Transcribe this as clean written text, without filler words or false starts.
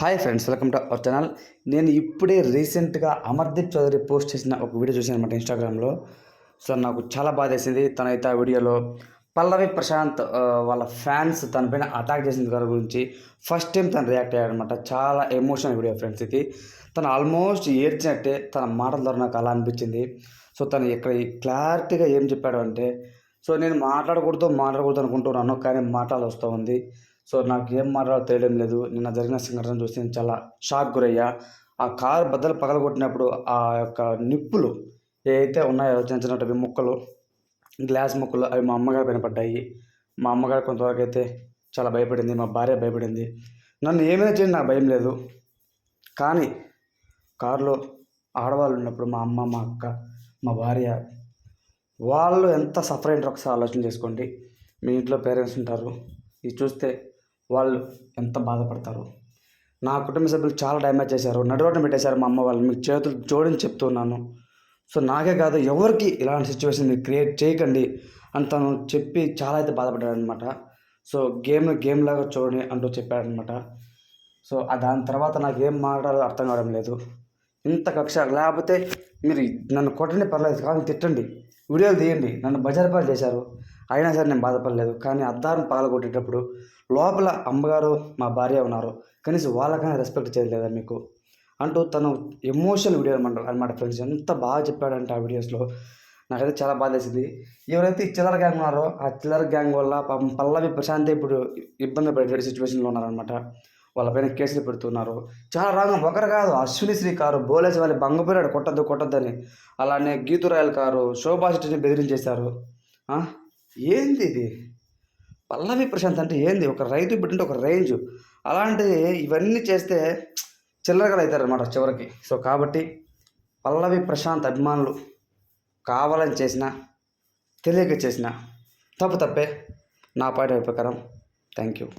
Hi friends, welcome to our channel. నేను ఇప్పుడే రీసెంట్గా అమర్దీప్ చౌదరి పోస్ట్ చేసిన ఒక వీడియో చూసాను అనమాట ఇన్స్టాగ్రామ్లో. సో నాకు చాలా బాధ వేసింది. తనైతే ఆ వీడియోలో పల్లవి ప్రశాంత్ వాళ్ళ ఫ్యాన్స్ తనపైన అటాక్ చేసిన గారి గురించి ఫస్ట్ టైం తను రియాక్ట్ అయ్యాడనమాట. చాలా ఎమోషనల్ వీడియో ఫ్రెండ్స్ ఇది. తను ఆల్మోస్ట్ ఏడ్చినట్టే తన మాటల ద్వారా నాకు అలా అనిపించింది. సో తను ఇక్కడ క్లారిటీగా ఏం చెప్పాడు అంటే, సో నేను మాట్లాడకూడదు అనుకుంటున్నాను, కానీ మాటలు వస్తూ ఉంది. సో నాకు ఏం మాట్లాడాలో తెలియడం లేదు. నిన్న జరిగిన సంఘటన చూసి నేను చాలా షాక్ గురయ్యా. ఆ కారు బద్దలు పగలగొట్టినప్పుడు ఆ యొక్క నిప్పులు ఏవైతే ఉన్నాయో చిన్న చిన్నవి ముక్కలు, గ్లాస్ ముక్కలు, అవి మా అమ్మగారి పైన పడ్డాయి. మా అమ్మగారు కొంతవరకు అయితే చాలా భయపడింది, మా భార్య భయపడింది. నన్ను ఏమైనా చేయండి, నాకు భయం లేదు. కానీ కారులో ఆడవాళ్ళు ఉన్నప్పుడు మా అమ్మ, మా అక్క, మా భార్య, వాళ్ళు ఎంత సఫర్ అయ్యారో ఒకసారి ఆలోచన చేసుకోండి. మీ ఇంట్లో పేరెంట్స్ ఉంటారు, ఇది చూస్తే వాళ్ళు ఎంత బాధపడతారు. నా కుటుంబ సభ్యులు చాలా డ్యామేజ్ చేశారు, నడురోడ్డున పెట్టేశారు మా అమ్మ వాళ్ళు. మీకు చేతులు జోడించి చెప్తున్నాను. సో నాకే కాదు, ఎవరికి ఇలాంటి సిచ్యువేషన్ మీరు క్రియేట్ చేయకండి అని తను చెప్పి చాలా అయితే బాధపడ్డాడనమాట. సో గేమ్ లాగా చూడండి అంటూ చెప్పాడనమాట. సో దాని తర్వాత నాకు ఏం మాట్లాడాలో అర్థం కావడం లేదు. ఇంత కక్ష లేకపోతే మీరు నన్ను కొట్టండి, పర్లేదు, కానీ తిట్టండి, వీడియోలు తీయండి. నన్ను బజారు పాలు చేశారు, అయినా సరే నేను బాధపడలేదు. కానీ అద్దాలను పగలగొట్టేటప్పుడు లోపల అమ్మగారు, మా భార్య ఉన్నారు, కనీసం వాళ్ళకైనా రెస్పెక్ట్ చేయలేదా మీకు అంటూ తను ఎమోషనల్ వీడియో అనమాట ఫ్రెండ్స్. ఎంత బాగా చెప్పాడంటే ఆ వీడియోస్లో నాకైతే చాలా బాధ వేసింది. ఎవరైతే ఈ చిల్లర గ్యాంగ్ ఉన్నారో ఆ చిల్లర గ్యాంగ్ వల్ల పాపం పల్లవి ప్రశాంత్ ఇప్పుడు ఇబ్బంది పడే సిచ్యువేషన్లో ఉన్నారనమాట. వాళ్ళపైన కేసులు పెడుతున్నారు. చాలా రాంగం. ఒకరు కాదు, అశ్విని శ్రీ కారు బోలేసి వాళ్ళు బంగపోయాడు కొట్టద్దని. అలానే గీతురాయల కారు శోభా శెట్టిని బెదిరించేశారు. ఏంది ఇది? పల్లవి ప్రశాంత్ అంటే ఏంది? ఒక రైతు బిడ్డంటే ఒక రేంజ్. అలాంటిది ఇవన్నీ చేస్తే చిల్లరగలు అవుతారనమాట చివరికి. సో కాబట్టి పల్లవి ప్రశాంత్ అభిమానులు కావాలని చేసిన, తెలియక చేసిన తప్పే. నా పాయింట్ ప్రకారం. Thank you.